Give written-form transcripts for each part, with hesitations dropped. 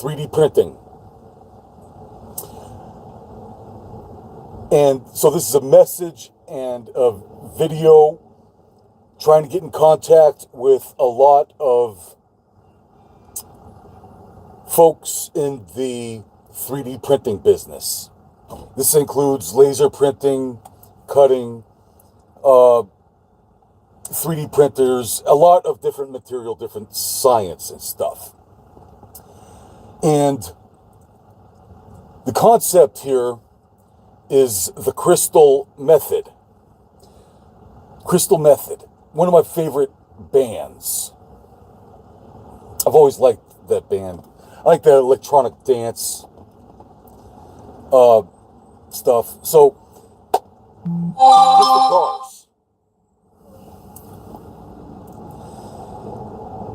3D printing. And so this is a message and a video trying to get in contact with a lot of folks in the 3D printing business. This includes laser printing, cutting, 3D printers, a lot of different material, different science and stuff. And the concept here is the crystal method. Crystal Method, one of my favorite bands. I've always liked that band. I like the electronic dance stuff. So, crystal cars.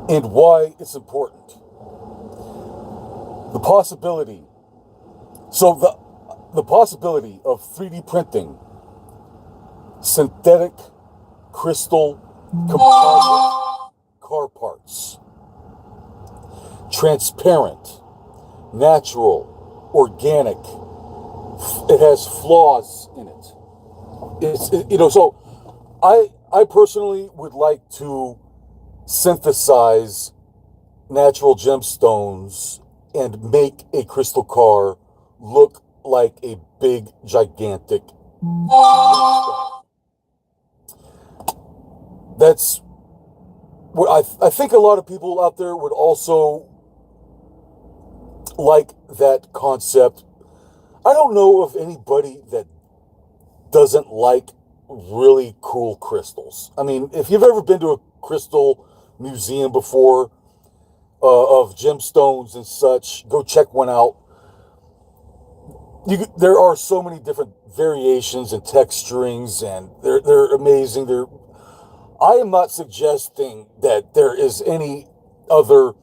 And why it's important. The possibility. So the possibility of 3D printing synthetic crystal composite car parts. Transparent, natural, organic. It has flaws in it. So I personally would like to synthesize natural gemstones and make a crystal car look like a big, gigantic gemstone. That's what I think a lot of people out there would also like that concept. I don't know of anybody that doesn't like really cool crystals. I mean, if you've ever been to a crystal museum before, of gemstones and such, go check one out. There are so many different variations and texturings, and they're amazing. I am not suggesting that there is any other.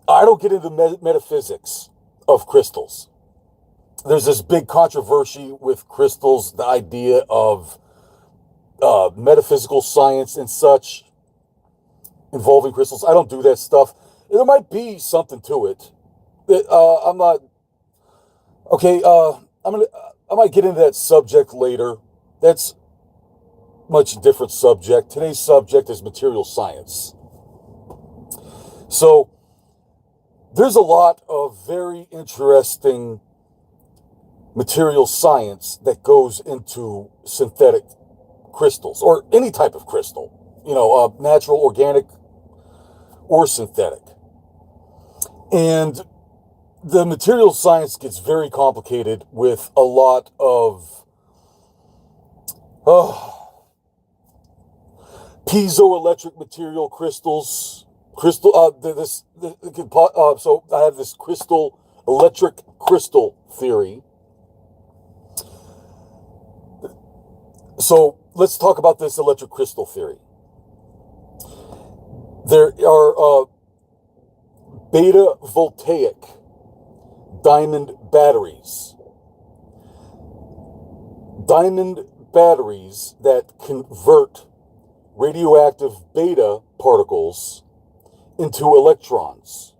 I don't get into metaphysics of crystals. There's this big controversy with crystals, the idea of metaphysical science and such involving crystals. I don't do that stuff. There might be something to it. I'm not. Okay, I might get into that subject later. That's much different subject. Today's subject is material science. So there's a lot of very interesting material science that goes into synthetic crystals, or any type of crystal, natural, organic, or synthetic. And the material science gets very complicated with a lot of piezoelectric material crystals. So I have this electric crystal theory. So let's talk about this electric crystal theory. There are beta voltaic diamond batteries. Diamond batteries that convert radioactive beta particles into electrons.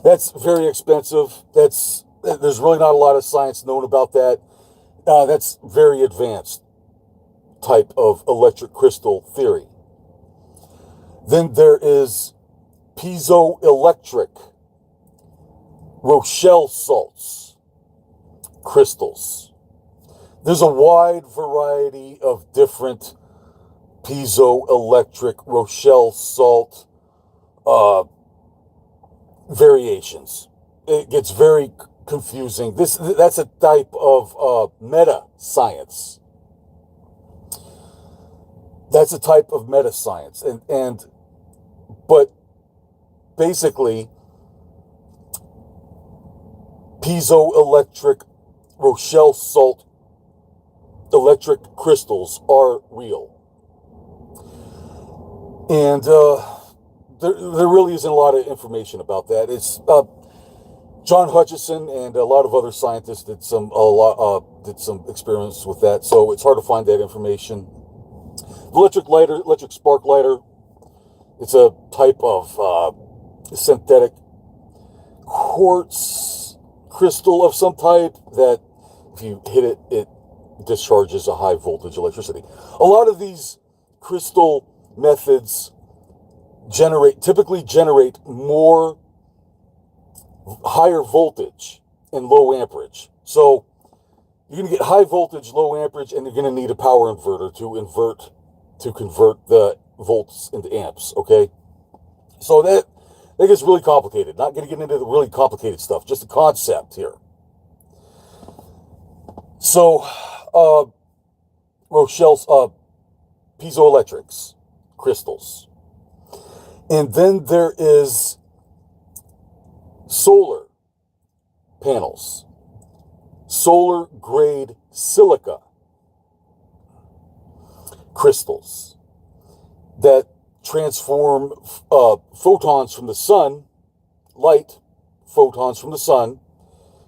That's very expensive. There's really not a lot of science known about that. That's very advanced type of electric crystal theory. Then there is piezoelectric Rochelle salts crystals. There's a wide variety of different piezoelectric Rochelle salt variations. It gets very confusing. That's a type of meta science. That's a type of meta science, but basically, piezoelectric Rochelle salt electric crystals are real. And there really isn't a lot of information about that. It's John Hutchison and a lot of other scientists did some experiments with that, so it's hard to find that information. Electric spark lighter, it's a type of synthetic quartz crystal of some type that if you hit it, it discharges a high voltage electricity. A lot of these crystal methods typically generate more higher voltage and low amperage. So you're going to get high voltage, low amperage, and you're going to need a power inverter to convert the volts into amps, okay? So that gets really complicated. Not going to get into the really complicated stuff, just a concept here. So, Rochelle's piezoelectrics, crystals. And then there is solar panels, solar grade silica crystals that transform photons from the sun, light photons from the sun,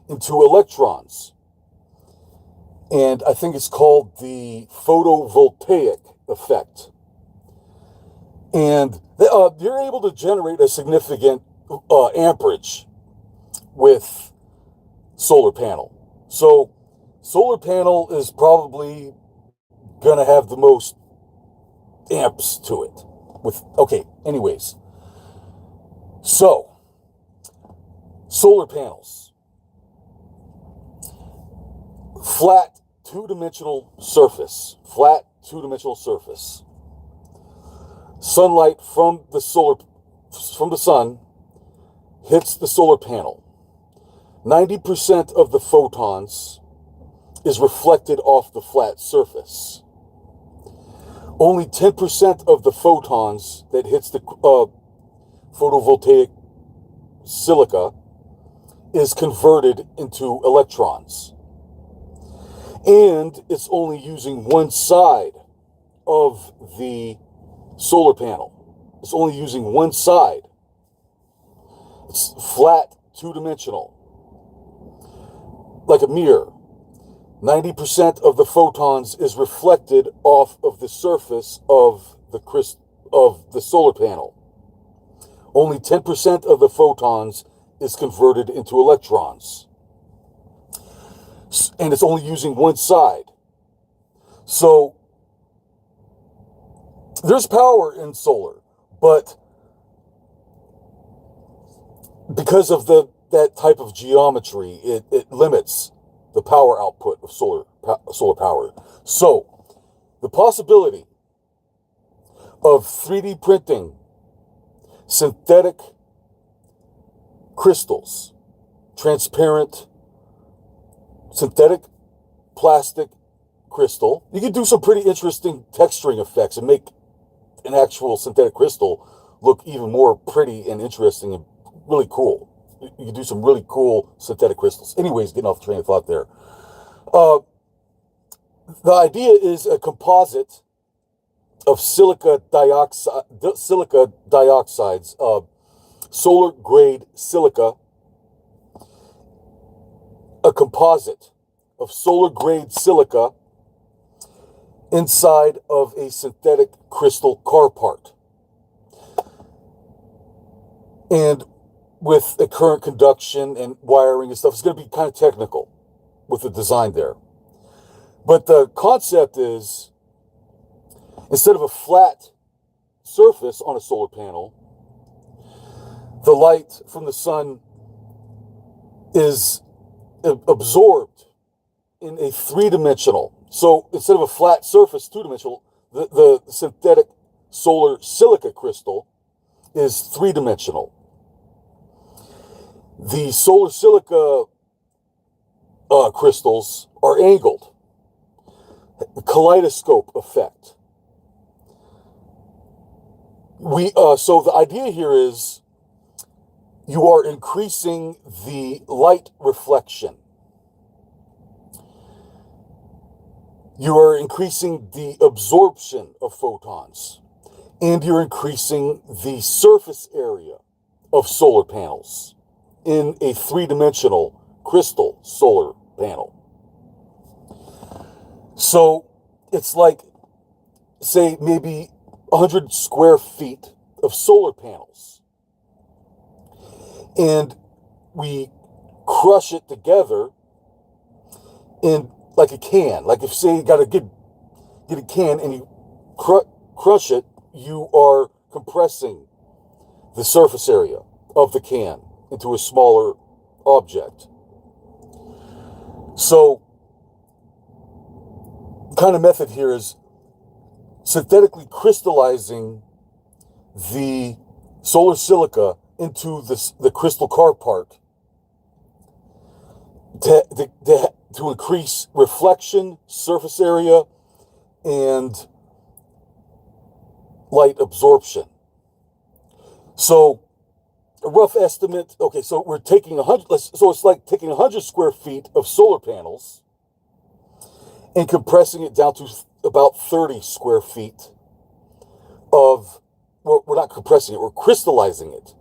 into electrons. And I think it's called the photovoltaic effect. And you're able to generate a significant amperage with solar panel. So solar panel is probably going to have the most amps to it. Anyways. So, solar panels. Flat two-dimensional surface. Sunlight from the sun hits the solar panel. 90% of the photons is reflected off the flat surface. Only 10% of the photons that hits the photovoltaic silica is converted into electrons. And it's only using one side of the solar panel. It's only using one side. It's flat, two-dimensional. Like a mirror. 90% of the photons is reflected off of the surface of the solar panel. Only 10% of the photons is converted into electrons. And it's only using one side. So there's power in solar, but because of that type of geometry, it limits the power output of solar power. So the possibility of 3D printing synthetic crystals, transparent synthetic plastic crystal. You can do some pretty interesting texturing effects and make an actual synthetic crystal look even more pretty and interesting and really cool. You can do some really cool synthetic crystals. Anyways, getting off the train of thought there. The idea is a composite of silica dioxides, solar grade silica, a composite of solar grade silica inside of a synthetic crystal car part. And with a current conduction and wiring and stuff, it's going to be kind of technical with the design there. But the concept is, instead of a flat surface on a solar panel, the light from the sun is absorbed in a three-dimensional. So instead of a flat surface, two-dimensional, the synthetic solar silica crystal is three-dimensional. The solar silica crystals are angled. Kaleidoscope effect. So the idea here is you are increasing the light reflection. You are increasing the absorption of photons. And you're increasing the surface area of solar panels in a three-dimensional crystal solar panel. So it's like, say, maybe 100 square feet of solar panels. and we crush it together in like a can. Like if, say, you got to get a can and you crush it, you are compressing the surface area of the can into a smaller object. So, the kind of method here is synthetically crystallizing the solar silica into the crystal car part to increase reflection, surface area, and light absorption. So, a rough estimate, okay, so we're taking so it's like taking 100 square feet of solar panels and compressing it down to about 30 square feet of, well, we're not compressing it, we're crystallizing it.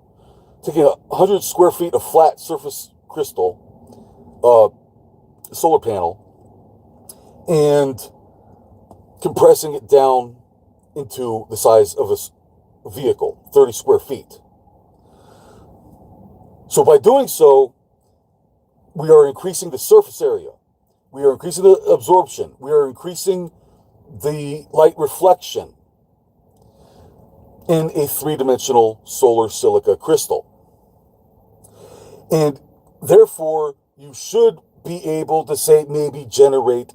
Taking 100 square feet of flat surface crystal, solar panel, and compressing it down into the size of a vehicle, 30 square feet. So by doing so, we are increasing the surface area. We are increasing the absorption. We are increasing the light reflection in a three-dimensional solar silica crystal. And therefore, you should be able to, say, maybe generate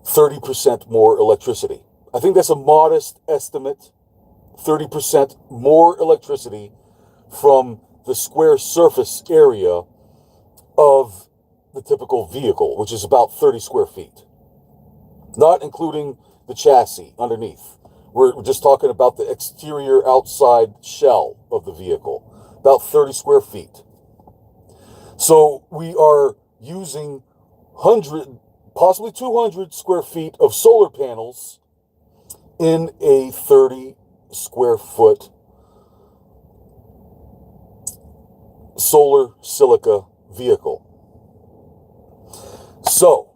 30% more electricity. I think that's a modest estimate, 30% more electricity from the square surface area of the typical vehicle, which is about 30 square feet, not including the chassis underneath. We're just talking about the exterior outside shell of the vehicle, about 30 square feet. So we are using 100, possibly 200 square feet of solar panels in a 30 square foot solar silica vehicle. So,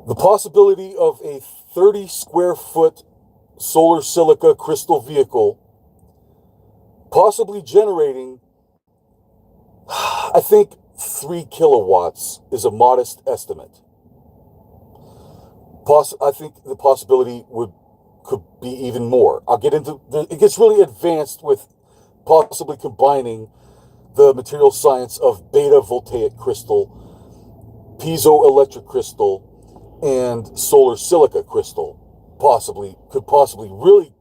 the possibility of a 30 square foot solar silica crystal vehicle possibly generating, I think 3 kilowatts is a modest estimate. I think the possibility could be even more. I'll get into it gets really advanced with possibly combining the material science of beta voltaic crystal, piezoelectric crystal, and solar silica crystal. Could possibly really.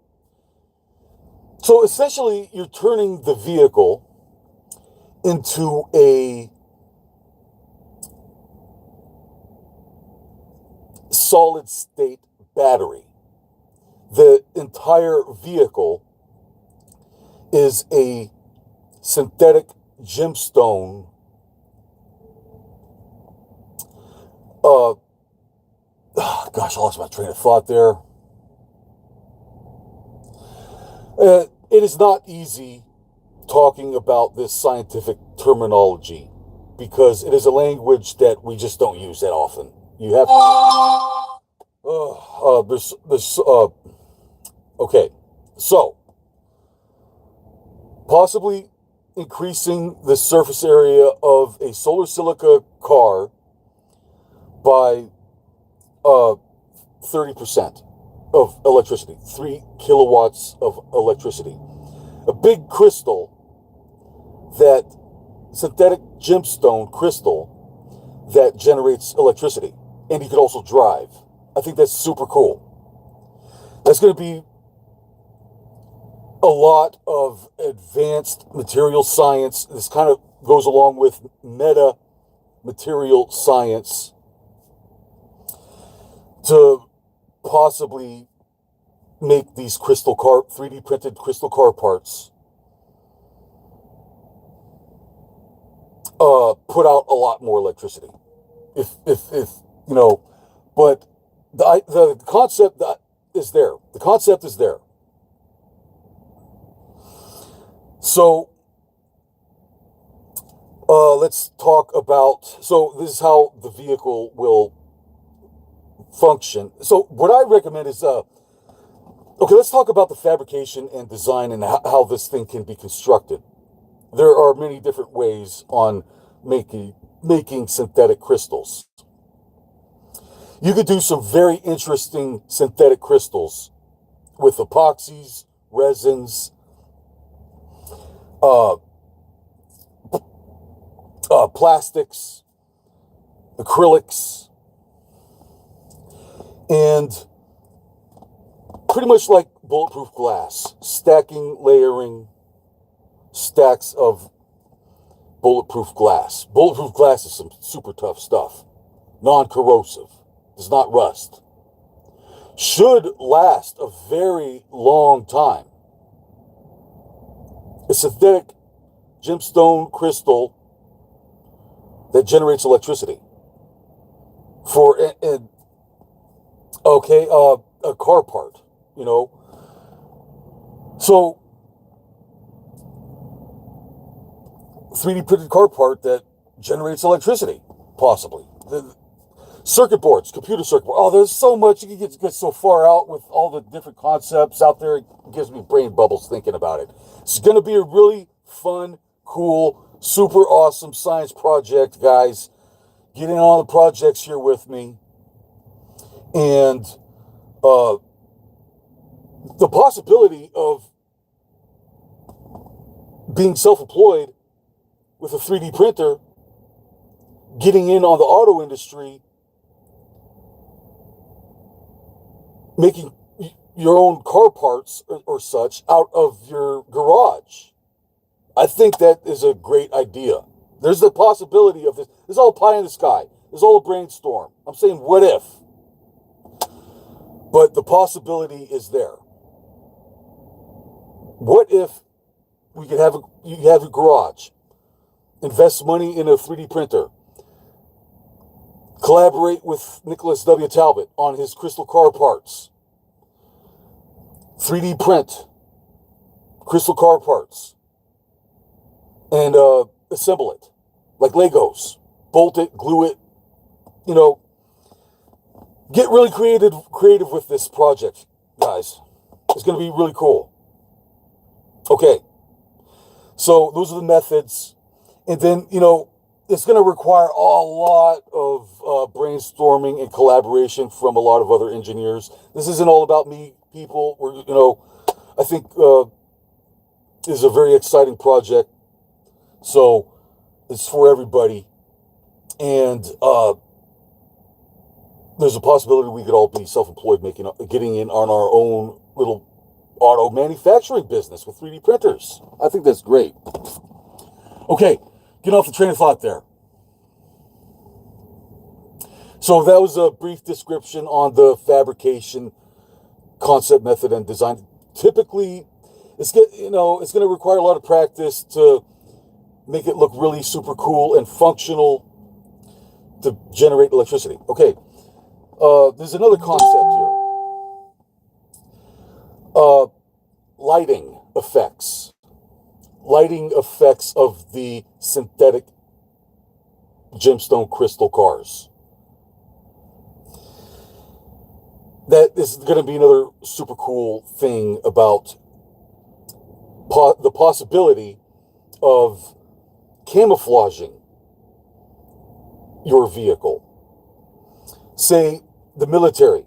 So essentially, you're turning the vehicle into a solid state battery. The entire vehicle is a synthetic gemstone gosh, I lost my train of thought there. It is not easy talking about this scientific terminology because it is a language that we just don't use that often. You have to. Okay, so possibly increasing the surface area of a solar silica car by 30% of electricity, 3 kilowatts of electricity. A big crystal, that synthetic gemstone crystal that generates electricity. And you could also drive. I think that's super cool. That's going to be a lot of advanced material science. This kind of goes along with meta material science to possibly make these 3D printed crystal car parts put out a lot more electricity. If you know, but the concept is there. The concept is there. So let's talk about, so this is how the vehicle will function. So what I recommend is Okay, let's talk about the fabrication and design and how this thing can be constructed. There are many different ways on making synthetic crystals. You could do some very interesting synthetic crystals with epoxies, resins, uh, plastics, acrylics, and pretty much like bulletproof glass, stacking, layering stacks of bulletproof glass. Bulletproof glass is some super tough stuff. Non-corrosive, does not rust. Should last a very long time. A synthetic gemstone crystal that generates electricity for a car part, you know. So 3D printed car part that generates electricity, possibly. The circuit boards, computer circuit boards. Oh, there's so much. You can get so far out with all the different concepts out there. It gives me brain bubbles thinking about it. It's going to be a really fun, cool, super awesome science project, guys. Get in on the projects here with me. And the possibility of being self-employed with a 3D printer, getting in on the auto industry, making your own car parts or such out of your garage. I think that is a great idea. There's the possibility of this. It's all pie in the sky. It's all a brainstorm. I'm saying what if? But the possibility is there. What if we could you have a garage, invest money in a 3D printer, collaborate with Nicholas W. Talbot on his crystal car parts, 3D print crystal car parts, and assemble it like Legos, bolt it, glue it, you know, get really creative with this project, guys. It's going to be really cool. Okay, so those are the methods, and then, you know, it's going to require a lot of brainstorming and collaboration from a lot of other engineers. This isn't all about me, people. I think this is a very exciting project, so it's for everybody, and there's a possibility we could all be self-employed, getting in on our own little auto manufacturing business with 3D printers. I think that's great. Okay, get off the train of thought there. So that was a brief description on the fabrication concept, method, and design. Typically, it's going to require a lot of practice to make it look really super cool and functional to generate electricity. Okay, there's another concept here. Lighting effects. Lighting effects of the synthetic gemstone crystal cars. That is going to be another super cool thing about the possibility of camouflaging your vehicle. Say, the military.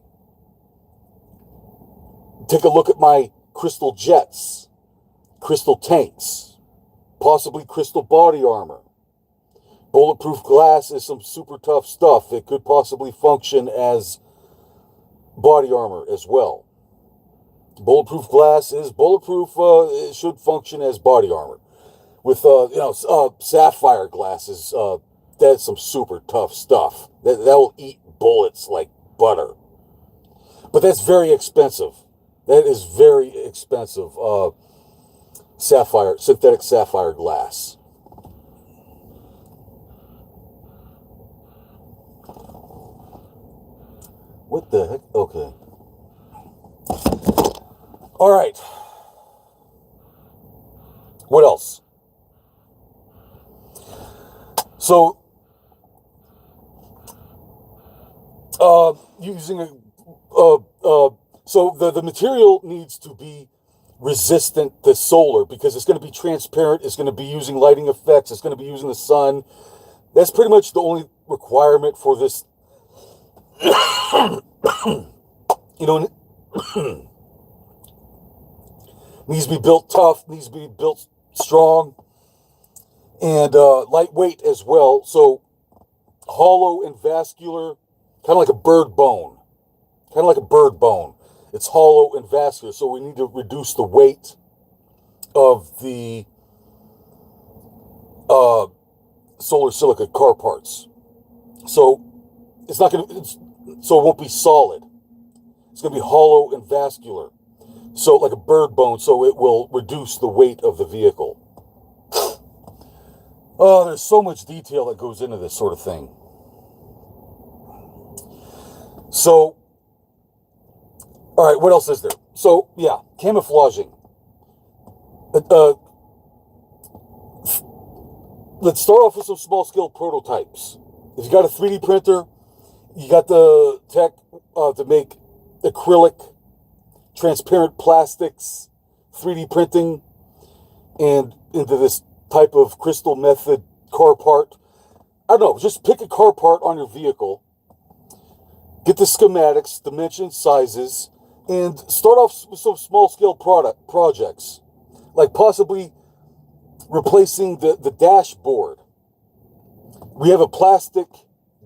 Take a look at my crystal jets, crystal tanks, possibly crystal body armor. Bulletproof glass is some super tough stuff. It could possibly function as body armor as well. Bulletproof glass is bulletproof. It should function as body armor. With sapphire glasses, that's some super tough stuff. That will eat bullets like butter. But that's very expensive. That is very expensive. Synthetic sapphire glass. What the heck? Okay. All right. What else? So, using So the material needs to be resistant to solar because it's going to be transparent. It's going to be using lighting effects. It's going to be using the sun. That's pretty much the only requirement for this. You know, needs to be built tough, needs to be built strong, and lightweight as well. So hollow and vascular, kind of like a bird bone. Kind of like a bird bone. It's hollow and vascular, so we need to reduce the weight of the solar silica car parts. So it's not going to, so it won't be solid. It's going to be hollow and vascular. So like a bird bone, so it will reduce the weight of the vehicle. Oh, there's so much detail that goes into this sort of thing. So, all right, what else is there? So, yeah, camouflaging. Let's start off with some small-scale prototypes. If you got a 3D printer, you got the tech to make acrylic, transparent plastics, 3D printing, and into this type of crystal method car part. I don't know, just pick a car part on your vehicle, get the schematics, dimensions, sizes, and start off with some small-scale projects, like possibly replacing the dashboard. We have a plastic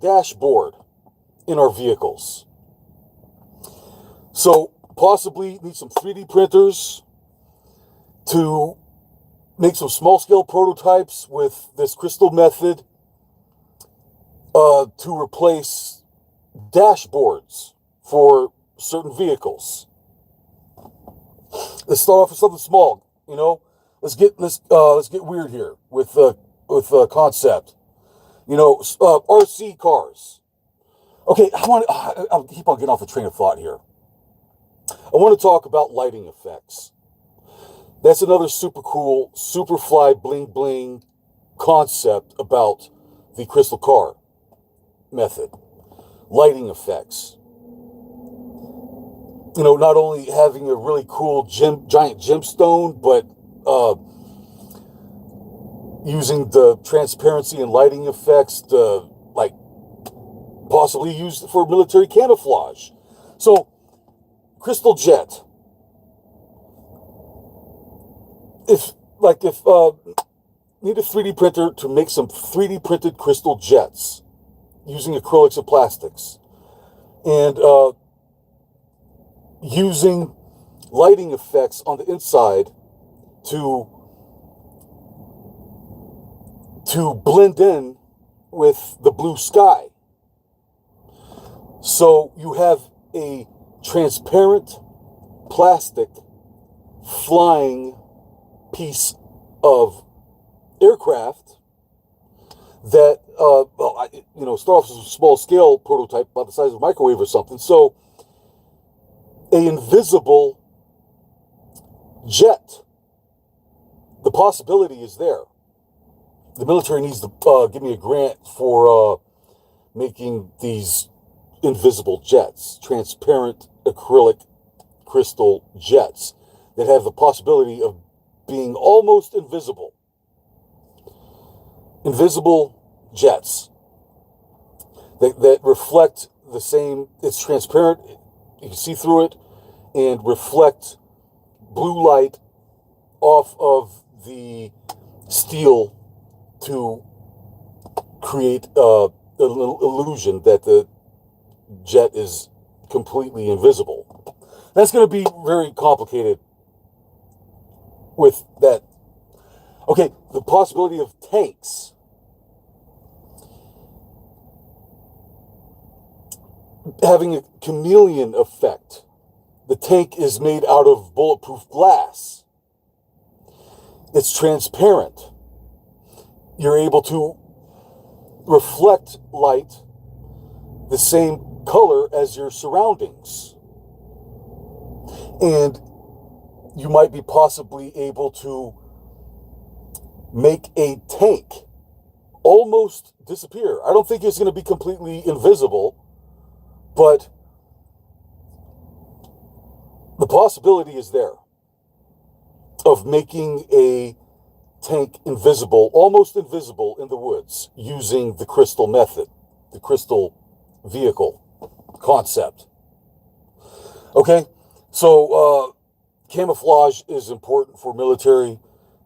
dashboard in our vehicles. So possibly need some 3D printers to make some small-scale prototypes with this crystal method to replace dashboards for certain vehicles. Let's start off with something small. You know, let's get weird here with concept. You know, RC cars. Okay, I'll keep on getting off the train of thought here. I want to talk about lighting effects. That's another super cool, super fly, bling bling concept about the crystal car method. Lighting effects. You know, not only having a really cool giant gemstone, but using the transparency and lighting effects to, like, possibly use for military camouflage. So, crystal jet. If need a 3D printer to make some 3D printed crystal jets using acrylics and plastics, and using lighting effects on the inside to blend in with the blue sky. So you have a transparent plastic flying piece of aircraft that, start off as a small scale prototype about the size of a microwave or something. So an invisible jet. The possibility is there. The military needs to give me a grant for making these invisible jets, transparent acrylic crystal jets that have the possibility of being almost invisible. Invisible jets that reflect the same, it's transparent, you can see through it, and reflect blue light off of the steel to create an illusion that the jet is completely invisible. That's going to be very complicated with that. Okay, the possibility of tanks. Having a chameleon effect. The tank is made out of bulletproof glass. It's transparent. You're able to reflect light the same color as your surroundings. And you might be possibly able to make a tank almost disappear. I don't think it's going to be completely invisible, but the possibility is there of making a tank invisible, almost invisible in the woods, using the crystal method, the crystal vehicle concept. Okay, so camouflage is important for military.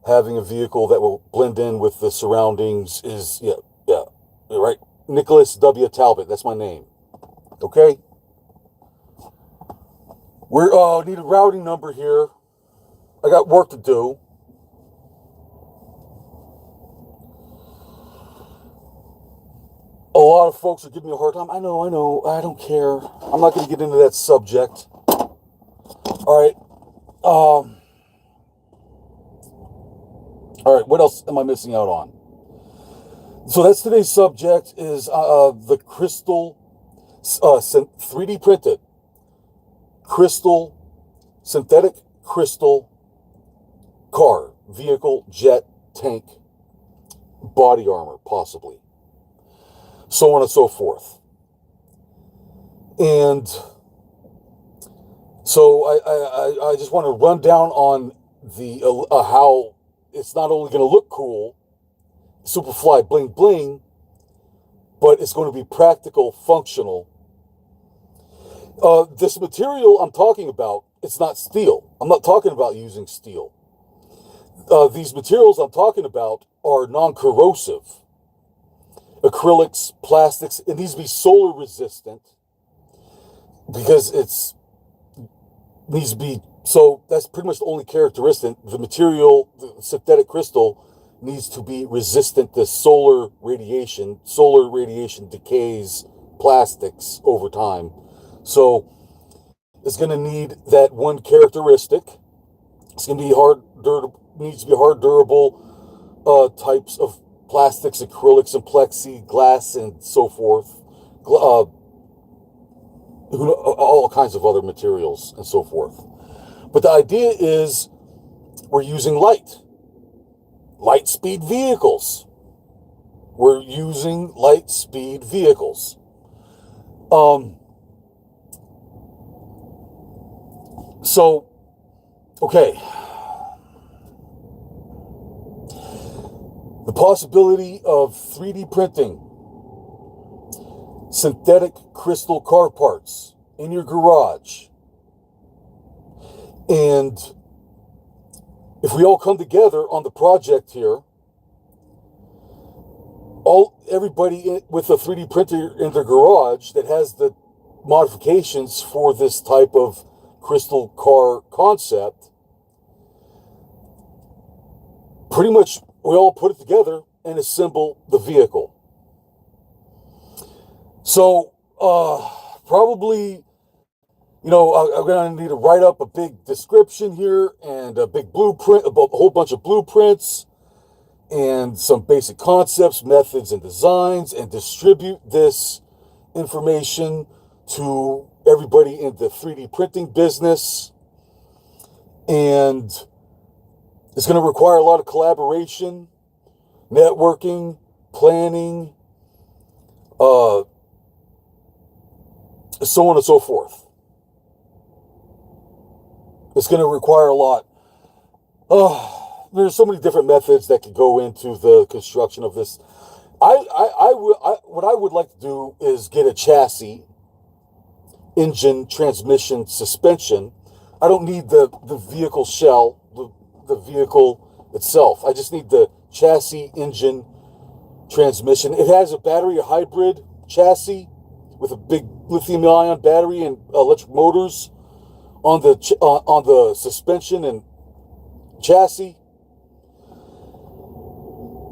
Having a vehicle that will blend in with the surroundings is, yeah, right. Nicholas W. Talbot, that's my name. Okay, we need a routing number here. I got work to do. A lot of folks are giving me a hard time. I know. I don't care. I'm not going to get into that subject. All right. All right. What else am I missing out on? So that's today's subject is the crystal, 3D printed crystal, synthetic crystal car, vehicle, jet, tank, body armor, possibly. So on and so forth. And so I just want to run down on the how it's not only going to look cool, Superfly bling bling, but it's going to be practical, functional. This material I'm talking about, it's not steel. I'm not talking about using steel. These materials I'm talking about are non-corrosive. Acrylics, plastics, it needs to be solar resistant because needs to be, so that's pretty much the only characteristic. The material, the synthetic crystal, needs to be resistant to solar radiation. Solar radiation decays plastics over time. So it's going to need that one characteristic. It's going to be needs to be hard, durable types of plastics, acrylics, and plexiglass, and so forth. All kinds of other materials and so forth. But the idea is we're using light speed vehicles. We're using light speed vehicles. So, okay. The possibility of 3D printing synthetic crystal car parts in your garage. And if we all come together on the project here, everybody with a 3D printer in their garage that has the modifications for this type of crystal car concept, pretty much we all put it together and assemble the vehicle. So, probably, I'm going to need to write up a big description here and a big blueprint, a whole bunch of blueprints and some basic concepts, methods, and designs, and distribute this information to everybody in the 3D printing business. And it's going to require a lot of collaboration, networking, planning, so on and so forth. It's going to require a lot. There's so many different methods that could go into the construction of this. What I would like to do is get a chassis, engine, transmission, suspension. I don't need the vehicle shell, the vehicle itself. I just need the chassis, engine, transmission. It has a battery, a hybrid chassis with a big lithium-ion battery and electric motors on the suspension and chassis.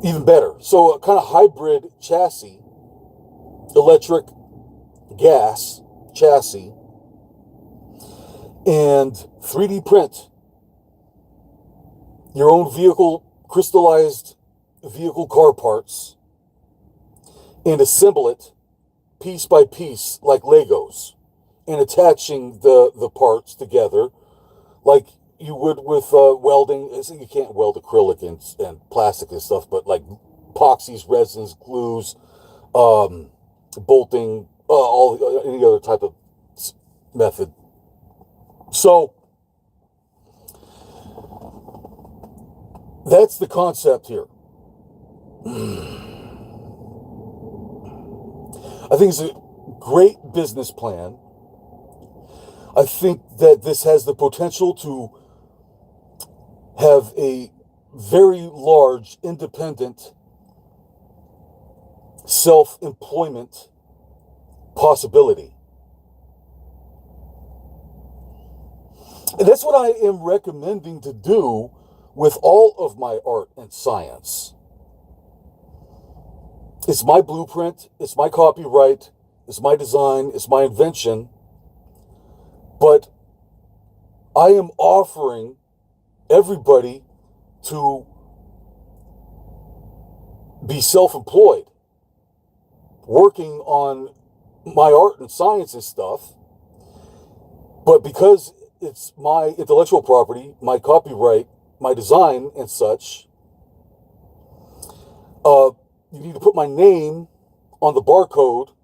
Even better. So a kind of hybrid chassis, electric, gas chassis, and 3D print your own vehicle, crystallized vehicle car parts, and assemble it piece by piece like Legos, and attaching the parts together like you would with welding. You can't weld acrylic and plastic and stuff, but like epoxies, resins, glues, bolting, any other type of method. So That's the concept here. I think it's a great business plan. I think that this has the potential to have a very large independent self-employment possibility. And that's what I am recommending to do with all of my art and science. It's my blueprint, it's my copyright, it's my design, it's my invention, but I am offering everybody to be self-employed, working on my art and science and stuff, but because it's my intellectual property, my copyright, my design and such, you need to put my name on the barcode,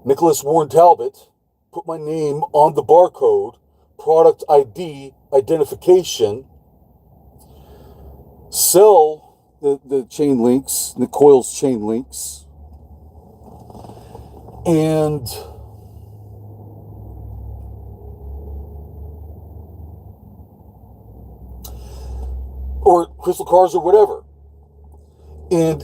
Nicholas Warren Talbot, put my name on the barcode, product ID, identification, sell the chain links, the coils chain links, and or crystal cars or whatever. And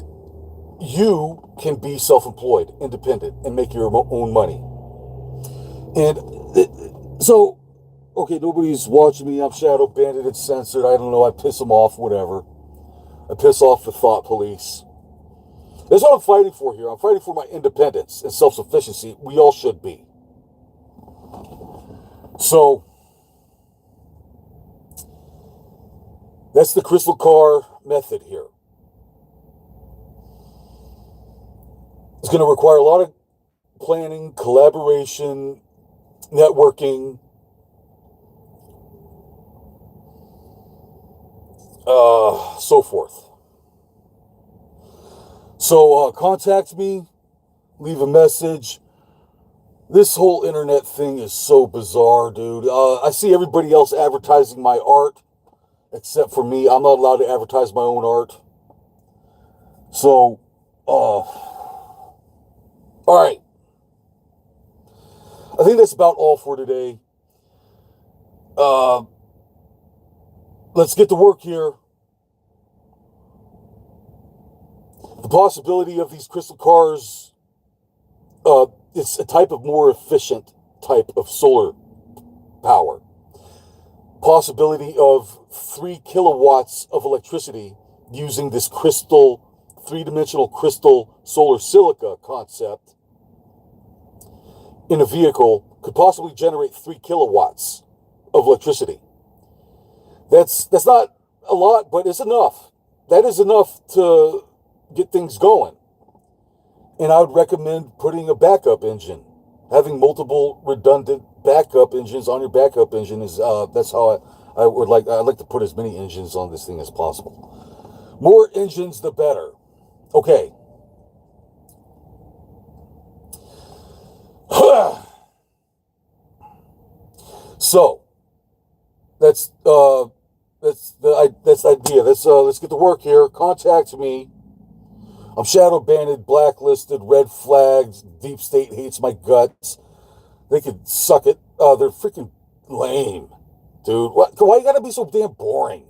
you can be self-employed, independent, and make your own money. And so, okay, nobody's watching me. I'm shadow banned, it's censored. I don't know. I piss them off, whatever. I piss off the thought police. That's what I'm fighting for here. I'm fighting for my independence and self-sufficiency. We all should be. So, that's the crystal car method here. It's going to require a lot of planning, collaboration, networking, so forth. So contact me, leave a message. This whole internet thing is so bizarre, dude. I see everybody else advertising my art, except for me. I'm not allowed to advertise my own art. So, all right. I think that's about all for today. Let's get to work here. The possibility of these crystal cars, it's a type of more efficient type of solar power. Possibility of 3 kilowatts of electricity using this crystal, three-dimensional crystal solar silica concept in a vehicle could possibly generate 3 kilowatts of electricity. That's not a lot, but it's enough. That is enough to get things going. And I would recommend putting a backup engine. Having multiple redundant backup engines on your backup engine is that's how I'd like to put as many engines on this thing as possible. More engines, the better. Okay. So that's the idea. Let's get to work here. Contact me. I'm shadow banned, blacklisted, red flagged. Deep state hates my guts. They could suck it. They're freaking lame, dude. Why you gotta be so damn boring?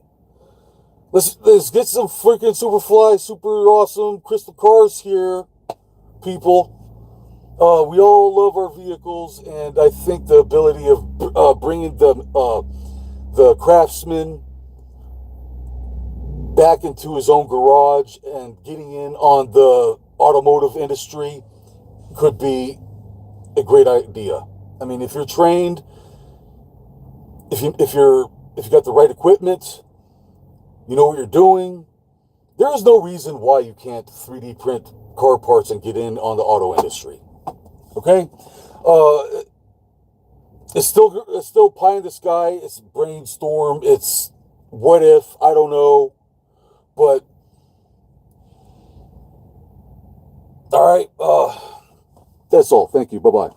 Let's get some freaking Superfly, super awesome crystal cars here, people. We all love our vehicles, and I think the ability of bringing the craftsman back into his own garage and getting in on the automotive industry could be a great idea. I mean, if you're trained, if you got the right equipment, you know what you're doing, there is no reason why you can't 3D print car parts and get in on the auto industry. Okay? It's still pie in the sky. It's brainstorm. It's what if, I don't know. But all right, that's all. Thank you. Bye-bye.